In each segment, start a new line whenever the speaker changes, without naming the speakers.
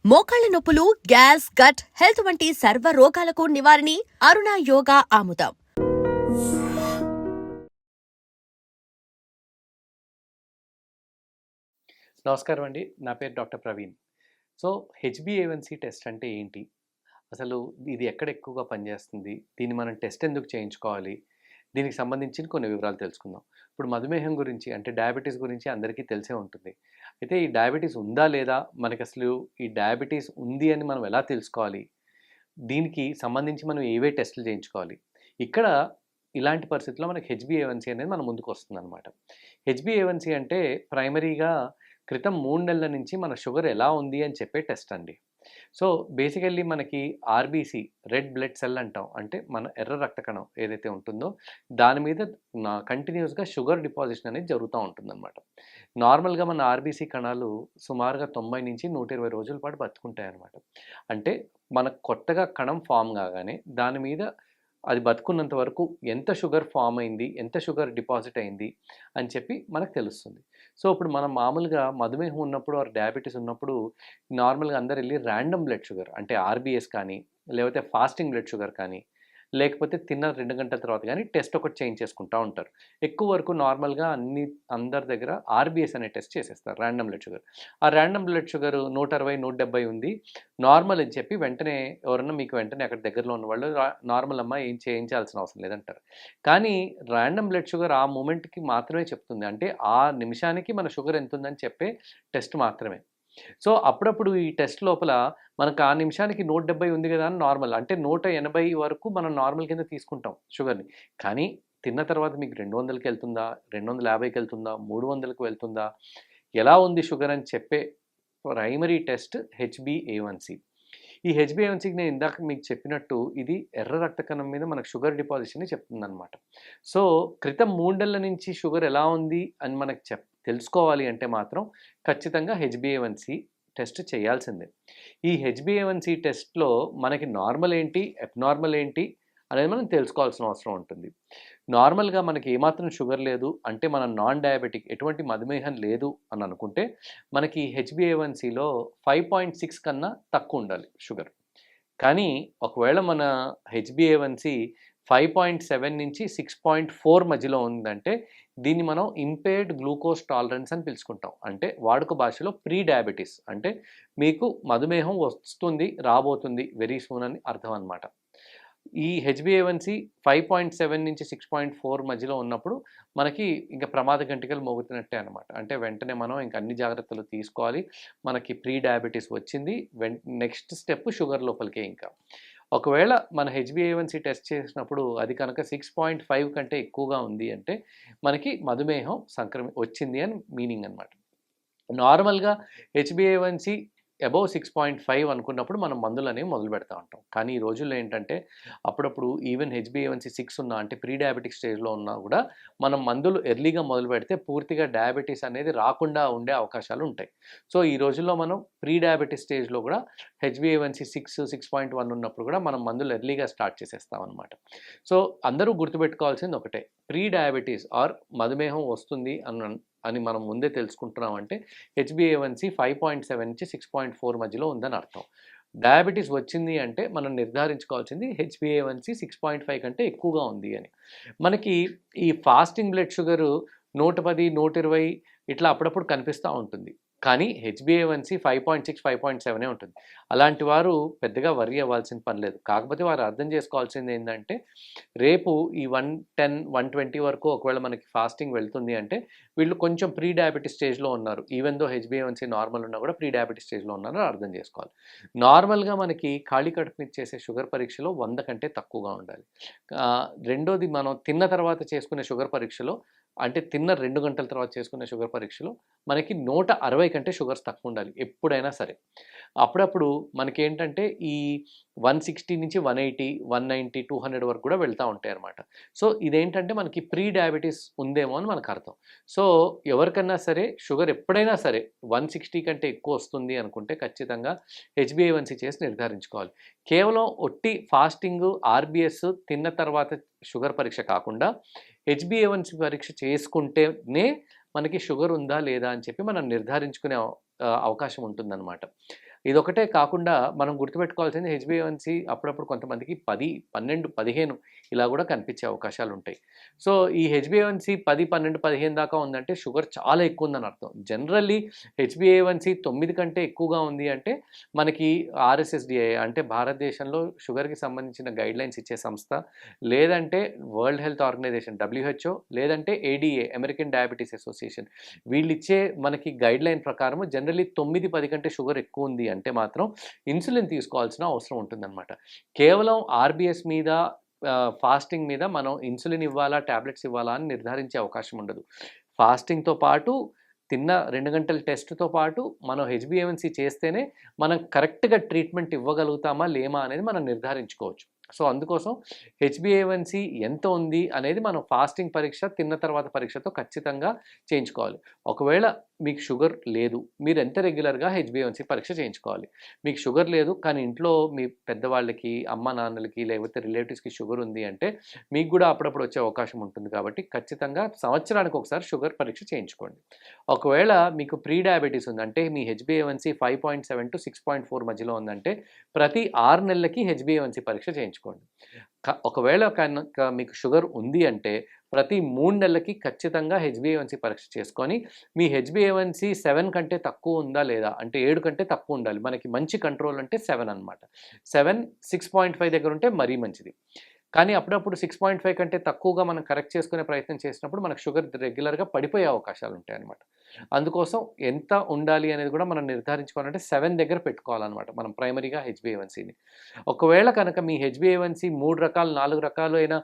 మోకాళ్ల నొప్పులు, gas, gut health వంటి సర్వ రోగాలకు నివారణి అరుణ యోగా ఆముదం.
నమస్కారం అండి. నా పేరు డాక్టర్ ప్రవీణ్. సో, హెచ్‌బీఏవన్సీ టెస్ట్ అంటే ఏంటి? అసలు ఇది ఎక్కడ ఎక్కువగా పనిచేస్తుంది? దీన్ని మనం టెస్ట్ ఎందుకు చేయించుకోవాలి? దీనికి సంబంధించిన కొన్ని వివరాలు తెలుసుకుందాం. ఇప్పుడు మధుమేహం గురించి అంటే డయాబెటిస్ గురించి అందరికీ తెలిసే ఉంటుంది. అయితే ఈ డయాబెటిస్ ఉందా లేదా? మనకసలు ఈ డయాబెటిస్ ఉంది అని మనం ఎలా తెలుసుకోవాలి? దీనికి సంబంధించి మనం ఏవే టెస్టులు చేయించుకోవాలి? ఇక్కడ ఇలాంటి పరిస్థితుల్లో మనకి హెచ్‌బీఏవన్సీ అనేది మన ముందుకొస్తుందనమాట. హెచ్‌బీఏవన్సీ అంటే ప్రైమరీగా క్రితం 3 నెలల నుంచి మన షుగర్ ఎలా ఉంది అని చెప్పే టెస్ట్ అండి. సో, బేసికల్లీ మనకి ఆర్‌బీసీ రెడ్ బ్లడ్ సెల్ అంటాం. అంటే మన ఎర్ర రక్త కణం ఏదైతే ఉంటుందో దాని మీద కంటిన్యూయస్‌గా షుగర్ డిపాజిషన్ అనేది జరుగుతా ఉంటుందనమాట. నార్మల్‌గా మన ఆర్‌బీసీ కణాలు సుమారుగా 90-120 రోజుల పాటు బతుకుంటాయన్నమాట. అంటే మనకు కొత్తగా కణం ఫార్మ్ కాగానే దాని మీద అది బతుకున్నంత వరకు ఎంత షుగర్ ఫార్మ్ అయింది, ఎంత షుగర్ డిపాజిట్ అయింది అని చెప్పి మనకు తెలుస్తుంది. సో, ఇప్పుడు మనం మామూలుగా మధుమేహం ఉన్నప్పుడు ఆర్ డయాబెటిస్ ఉన్నప్పుడు నార్మల్‌గా అందరెళ్లి ర్యాండమ్ బ్లడ్ షుగర్ అంటే ఆర్‌బీఎస్ కానీ, లేకపోతే ఫాస్టింగ్ బ్లడ్ షుగర్ కానీ, లేకపోతే తిన్న 2 గంటల తర్వాత గానీ టెస్ట్ ఒకటి చేయించేసుకుంటా ఉంటారు. ఎక్కువ వరకు నార్మల్‌గా అందరి దగ్గర ఆర్‌బీఎస్ అనే టెస్ట్ చేసేస్తారు ర్యాండమ్ బ్లడ్ షుగర్. ఆ ర్యాండమ్ బ్లడ్ షుగర్ 160, 170 ఉంది. నార్మల్ అని చెప్పి వెంటనే ఎవరన్నా మీకు వెంటనే అక్కడ దగ్గరలో ఉన్నవాళ్ళు నార్మల్ అమ్మా ఏం చేయించాల్సిన అవసరం లేదంటారు. కానీ ర్యాండమ్ బ్లడ్ షుగర్ ఆ మూమెంట్‌కి మాత్రమే చెప్తుంది. అంటే ఆ నిమిషానికి మన షుగర్ ఎంతుందని చెప్పే టెస్ట్ మాత్రమే. సో, అప్పుడప్పుడు ఈ టెస్ట్ లోపల మనకు ఆ నిమిషానికి 170 ఉంది గదా అని నార్మల్. అంటే 180 వరకు మనం నార్మల్ కింద తీసుకుంటాం షుగర్‌ని. కానీ తిన్న తర్వాత మీకు 200కెళ్తుందా? 250కెళ్తుందా? 300కి వెళ్తుందా? ఎలా ఉంది షుగర్ అని చెప్పే ప్రైమరీ టెస్ట్ హెచ్‌బీఏవన్సీ. ఈ హెచ్‌బీఏవన్సీకి నేను ఇందాక మీకు చెప్పినట్టు ఇది ఎర్ర రక్త కణం మీద మనకు షుగర్ డిపాజిషన్‌ని చెప్తుందనమాట. సో, క్రితం 3 నెలల నుంచి షుగర్ ఎలా ఉంది అని మనకు తెలుసుకోవాలి అంటే మాత్రం ఖచ్చితంగా హెచ్‌బీఏవన్సీ టెస్ట్ చేయాల్సిందే. ఈ హెచ్‌బీఏవన్సీ టెస్ట్‌లో మనకి నార్మల్ ఏంటి? అబ్‌నార్మల్ ఏంటి? అనేది మనం తెలుసుకోవాల్సిన అవసరం ఉంటుంది. నార్మల్‌గా మనకి ఏమాత్రం షుగర్ లేదు అంటే మనం నాన్ డయాబెటిక్ ఎటువంటి మధుమేహం లేదు అని అనుకుంటే మనకి హెచ్‌బీఏవన్సీలో 5.6 కన్నా తక్కువ ఉండాలి షుగర్. కానీ ఒకవేళ మన హెచ్‌బీఏవన్సీ 5.7 నుంచి 6.4 మధ్యలో ఉందంటే దీన్ని మనం ఇంపేర్డ్ గ్లూకోజ్ టాలరెన్స్ అని పిలుచుకుంటాం. అంటే వాడుక భాషలో ప్రీ డయాబెటిస్ అంటే మీకు మధుమేహం వస్తుంది, రాబోతుంది వెరీ సూన్ అని అర్థం అనమాట. ఈ హెచ్‌బీఏవన్సీ 5.7 నుంచి 6.4 మధ్యలో ఉన్నప్పుడు మనకి ఇంక ప్రమాద గంటికలు మోగుతున్నట్టే అనమాట. అంటే వెంటనే మనం ఇంక అన్ని జాగ్రత్తలు తీసుకోవాలి. మనకి ప్రీ డయాబెటిస్ వచ్చింది. నెక్స్ట్ స్టెప్ షుగర్ లోపలికే ఇంకా. ఒకవేళ మన హెచ్‌బీఏవన్సీ టెస్ట్ చేసినప్పుడు అది కనుక 6.5 కంటే ఎక్కువగా ఉంది అంటే మనకి మధుమేహం వచ్చింది అని మీనింగ్ అనమాట. నార్మల్‌గా హెచ్‌బీఏవన్సీ అబోవ్ 6.5 అనుకున్నప్పుడు మనం మందులనేవి మొదలుపెడతా ఉంటాం. కానీ ఈ రోజుల్లో ఏంటంటే అప్పుడప్పుడు ఈవెన్ హెచ్‌బీఏవన్సీ 6 ఉన్నా అంటే ప్రీ డయాబెటిక్ స్టేజ్‌లో ఉన్నా గూడా మనం మందులు ఎర్లీగా మొదలుపెడితే పూర్తిగా డయాబెటిస్ అనేది రాకుండా ఉండే అవకాశాలు ఉంటాయి. సో, ఈ రోజుల్లో మనం ప్రీ డయాబెటిస్ స్టేజ్‌లో గూడా హెచ్‌బీఏవన్సీ 6, 6.1 ఉన్నప్పుడు గూడా మనం మందులు ఎర్లీగా స్టార్ట్ చేసేస్తామనమాట. సో, అందరూ గుర్తుపెట్టుకోవాల్సింది ఒకటే. ప్రీ డయాబెటిస్ ఆర్ మధుమేహం వస్తుంది అని మనం ముందే తెలుసుకుంటున్నామంటే హెచ్‌బీఏవన్సీ 5.7 నుంచి 6.4 మధ్యలో ఉందని అర్థం. డయాబెటిస్ వచ్చింది అంటే మనం నిర్ధారించుకోవాల్సింది హెచ్‌బీఏవన్సీ 6.5 కంటే ఎక్కువగా ఉంది అని. మనకి ఈ ఫాస్టింగ్ బ్లడ్ షుగరు 110, 120 ఇట్లా అప్పుడప్పుడు కనిపిస్తా ఉంటుంది. కానీ హెచ్‌బీఏవన్సీ 5.6, 5.7 ఉంటుంది. అలాంటి వారు పెద్దగా వర్రీ అవ్వాల్సిన పని లేదు. కాకపోతే వారు అర్థం చేసుకోవాల్సింది ఏందంటే రేపు ఈ 110, 120 వరకు ఒకవేళ మనకి ఫాస్టింగ్ వెళ్తుంది అంటే వీళ్ళు కొంచెం ప్రీ డయాబెటిస్ స్టేజ్‌లో ఉన్నారు. ఈవెన్ దో హెచ్‌బీఏవన్సీ నార్మల్ ఉన్నా కూడా ప్రీ డయాబెటిస్ స్టేజ్‌లో ఉన్నారని అర్థం చేసుకోవాలి. నార్మల్‌గా మనకి ఖాళీ కడుపు మీద చేసే షుగర్ పరీక్షలో 100 కంటే తక్కువగా ఉండాలి. రెండోది మనం తిన్న తర్వాత చేసుకునే షుగర్ పరీక్షలో అంటే తిన్న 2 గంటల తర్వాత చేసుకునే షుగర్ పరీక్షలో మనకి 160 కంటే షుగర్స్ తక్కువ ఉండాలి ఎప్పుడైనా సరే. అప్పుడప్పుడు మనకేంటంటే ఈ 160 నుంచి 180, 190, 200 వరకు కూడా వెళ్తా ఉంటాయన్నమాట. సో, ఇదేంటంటే మనకి ప్రీ డయాబెటిస్ ఉందేమో అని మనకు అర్థం. సో, ఎవరికన్నా సరే షుగర్ ఎప్పుడైనా సరే 160 కంటే ఎక్కువ వస్తుంది అనుకుంటే ఖచ్చితంగా హెచ్‌బీఏవన్సీ చేసి నిర్ధారించుకోవాలి. కేవలం ఒట్టి ఫాస్టింగు, ఆర్‌బీఎస్ తిన్న తర్వాత షుగర్ పరీక్ష కాకుండా హెచ్‌బీఏవన్సీ పరీక్ష చేసుకుంటేనే మనకి షుగర్ ఉందా లేదా అని చెప్పి మనం నిర్ధారించుకునే అవకాశం ఉంటుందన్నమాట. ఇదొకటే కాకుండా మనం గుర్తుపెట్టుకోవాల్సింది హెచ్బిఏవన్సీ అప్పుడప్పుడు కొంతమందికి 10, 12, 15 ఇలా కూడా కనిపించే అవకాశాలు ఉంటాయి. సో ఈ హెచ్బిఏవన్సీ 10, 12, 15 దాకా ఉందంటే షుగర్ చాలా ఎక్కువ ఉందని అర్థం. జనరల్లీ హెచ్బిఏవన్సీ 9 కంటే ఎక్కువగా ఉంది అంటే మనకి RSSDI అంటే భారతదేశంలో షుగర్కి సంబంధించిన గైడ్లైన్స్ ఇచ్చే సంస్థ, లేదంటే వరల్డ్ హెల్త్ ఆర్గనైజేషన్ WHO, లేదంటే ADA అమెరికన్ డయాబెటీస్ అసోసియేషన్, వీళ్ళు ఇచ్చే మనకి గైడ్లైన్ ప్రకారం జనరల్లీ 9, 10 కంటే షుగర్ ఎక్కువ ఉంది అంటే మాత్రం ఇన్సులిన్ తీసుకోవాల్సిన అవసరం ఉంటుందన్నమాట. కేవలం RBS మీద ఫాస్టింగ్ మీద మనం ఇన్సులిన్ ఇవ్వాలా, టాబ్లెట్స్ ఇవ్వాలా అని నిర్ధారించే అవకాశం ఉండదు. ఫాస్టింగ్తో పాటు తిన్న 2 గంటల టెస్ట్తో పాటు మనం హెచ్బిఏవన్సీ చేస్తేనే మనం కరెక్ట్గా ట్రీట్మెంట్ ఇవ్వగలుగుతామా లేమా అనేది మనం నిర్ధారించుకోవచ్చు. సో అందుకోసం హెచ్బిఏవన్సీ ఎంత ఉంది అనేది మనం ఫాస్టింగ్ పరీక్ష, తిన్న తర్వాత పరీక్షతో ఖచ్చితంగా చేయించుకోవాలి. ఒకవేళ మీకు షుగర్ లేదు, మీరు ఎంత రెగ్యులర్గా హెచ్బిఏవన్సీ పరీక్ష చేయించుకోవాలి. మీకు షుగర్ లేదు కానీ ఇంట్లో మీ పెద్దవాళ్ళకి, అమ్మ నాన్నలకి, లేకపోతే రిలేటివ్స్కి షుగర్ ఉంది అంటే మీకు కూడా అప్పుడప్పుడు వచ్చే అవకాశం ఉంటుంది. కాబట్టి ఖచ్చితంగా సంవత్సరానికి ఒకసారి షుగర్ పరీక్ష చేయించుకోండి. ఒకవేళ మీకు ప్రీ డయాబెటీస్ ఉంది అంటే మీ హెచ్బిఏవన్సీ 5.7 to 6.4 మధ్యలో ఉందంటే ప్రతి 6 నెలలకి హెచ్బిఏవన్సీ పరీక్ష చేయించుకోండి. ఒకవేళ కనుక మీకు షుగర్ ఉంది అంటే ప్రతి 3 నెలలకి ఖచ్చితంగా హెచ్బిఏవన్సీ పరీక్ష చేసుకొని మీ హెచ్బిఏవన్సీ 7 కంటే తక్కువ ఉందా లేదా అంటే 7 కంటే తక్కువ ఉండాలి. మనకి మంచి కంట్రోల్ అంటే 7 అనమాట. 7, 6.5 దగ్గర ఉంటే మరీ మంచిది. కానీ అప్పుడప్పుడు 6.5 కంటే తక్కువగా మనం కరెక్ట్ చేసుకునే ప్రయత్నం చేసినప్పుడు మనకు షుగర్ రెగ్యులర్గా పడిపోయే అవకాశాలు ఉంటాయి అన్నమాట. అందుకోసం ఎంత ఉండాలి అనేది కూడా మనం నిర్ధారించుకోవాలంటే 7 దగ్గర పెట్టుకోవాలన్నమాట మనం ప్రైమరీగా హెచ్బిఏవన్సీని. ఒకవేళ కనుక మీ హెచ్బిఏవన్సీ 3 రకాలు 4 రకాలు అయిన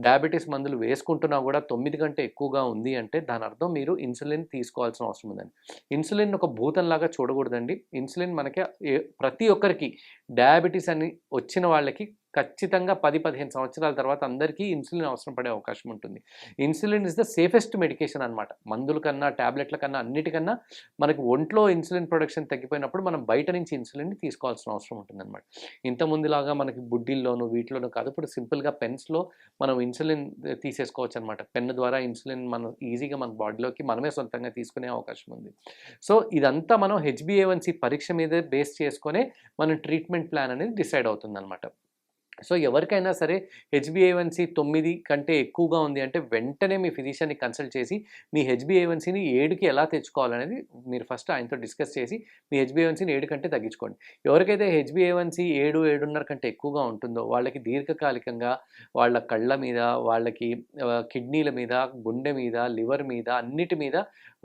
డయాబెటీస్ మందులు వేసుకుంటున్నా కూడా 9 కంటే ఎక్కువగా ఉంది అంటే దాని అర్థం మీరు ఇన్సులిన్ తీసుకోవాల్సిన అవసరం ఉందండి. ఇన్సులిన్ ఒక భూతంలాగా చూడకూడదండి. ఇన్సులిన్ మనకి ప్రతి ఒక్కరికి డయాబెటీస్ అని వచ్చిన వాళ్ళకి ఖచ్చితంగా 10-15 సంవత్సరాల తర్వాత అందరికీ ఇన్సులిన్ అవసరం పడే అవకాశం ఉంటుంది. Insulin is the safest medication అనమాట. మందుల కన్నా, ట్యాబ్లెట్ల కన్నా, అన్నిటికన్నా మనకి ఒంట్లో ఇన్సులిన్ ప్రొడక్షన్ తగ్గిపోయినప్పుడు మనం బయట నుంచి ఇన్సులిన్ని తీసుకోవాల్సిన అవసరం ఉంటుందన్నమాట. ఇంతకుముందులాగా మనకి బుడ్డిల్లోనూ వీటిలోనూ కాదు, ఇప్పుడు సింపుల్గా పెన్స్లో మనం ఇన్సులిన్ తీసేసుకోవచ్చు అనమాట. పెన్ ద్వారా ఇన్సులిన్ మనం ఈజీగా మన బాడీలోకి మనమే సొంతంగా తీసుకునే అవకాశం ఉంది. సో ఇదంతా మనం హెచ్బిఏవన్సీ పరీక్ష మీద బేస్ చేసుకునే మనం ట్రీట్మెంట్ ప్లాన్ అనేది డిసైడ్ అవుతుందన్నమాట. సో ఎవరికైనా సరే హెచ్బిఏవన్సీ 9 కంటే ఎక్కువగా ఉంది అంటే వెంటనే మీ ఫిజిషియన్ని కన్సల్ట్ చేసి మీ హెచ్బిఏవన్సీని 7కి ఎలా తెచ్చుకోవాలనేది మీరు ఫస్ట్ ఆయనతో డిస్కస్ చేసి మీ హెచ్బిఏవన్సీని 7 కంటే తగ్గించుకోండి. ఎవరికైతే హెచ్బిఏవన్సీ 7, 7.5 కంటే ఎక్కువగా ఉంటుందో వాళ్ళకి దీర్ఘకాలికంగా వాళ్ళ కళ్ళ మీద, వాళ్ళకి కిడ్నీల మీద, గుండె మీద, లివర్ మీద, అన్నిటి మీద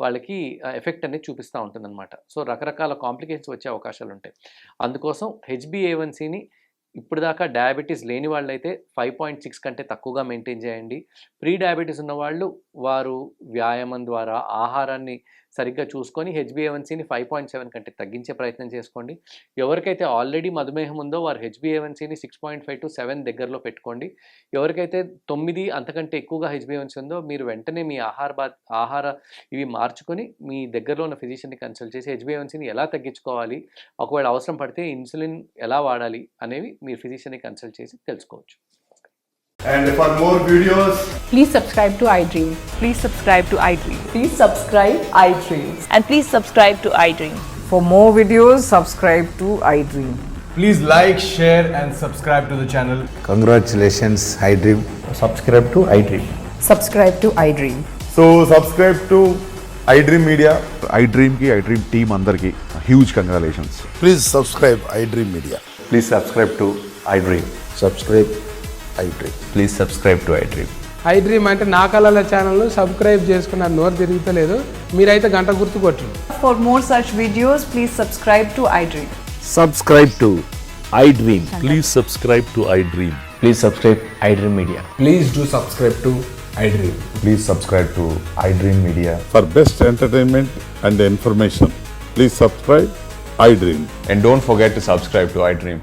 వాళ్ళకి ఎఫెక్ట్ అనేది చూపిస్తూ ఉంటుందన్నమాట. సో రకరకాల కాంప్లికేషన్స్ వచ్చే అవకాశాలు ఉంటాయి. అందుకోసం హెచ్బిఏవన్సీని ఇప్పుడు దాకా డయాబెటీస్ లేని వాళ్ళైతే 5.6 కంటే తక్కువగా మెయింటైన్ చేయండి. ప్రీ డయాబెటీస్ ఉన్నవాళ్ళు వారు వ్యాయామం ద్వారా ఆహారాన్ని సరిగ్గా చూసుకొని హెచ్బిఏవన్సీని 5.7 కంటే తగ్గించే ప్రయత్నం చేసుకోండి. ఎవరికైతే ఆల్రెడీ మధుమేహం ఉందో వారు హెచ్బిఏవన్సీని 6.5 to 7 దగ్గరలో పెట్టుకోండి. ఎవరికైతే 9 అంతకంటే ఎక్కువగా హెచ్బిఏవన్సీ ఉందో మీరు వెంటనే మీ ఆహార ఇవి మార్చుకొని మీ దగ్గరలో ఉన్న ఫిజిషియన్ని కన్సల్ట్ చేసి హెచ్బిఏవన్సీని ఎలా తగ్గించుకోవాలి, ఒకవేళ అవసరం పడితే ఇన్సులిన్ ఎలా వాడాలి అనేవి మీరు ఫిజిషియన్ని కన్సల్ట్ చేసి తెలుసుకోవచ్చు.
And for more videos,
Please subscribe to iDream.
Please subscribe to iDream.
Please subscribe iDream.
And please subscribe to iDream.
For more videos, subscribe to iDream.
please like, share and subscribe to the channel.
Congratulations, iDream.
Subscribe to iDream.
Subscribe to iDream.
So subscribe to iDream Media.
iDream team అందరికి huge congratulations.
Please subscribe iDream Media.
Please subscribe to iDream.
Subscribe iDream.
Please subscribe to iDream.
iDream అంటే నా కళల ఛానల్ను subscribe చేసుకున్న నోరు తిరుగుతలేదు, మీరైతే గంట గుర్తు కొట్టండి.
For more such videos, please subscribe to iDream.
Subscribe to iDream. Please subscribe to iDream.
Please subscribe iDream Media.
Please do subscribe to iDream.
Please subscribe to iDream Media.
For best entertainment and information, please subscribe iDream.
And don't forget to subscribe to iDream.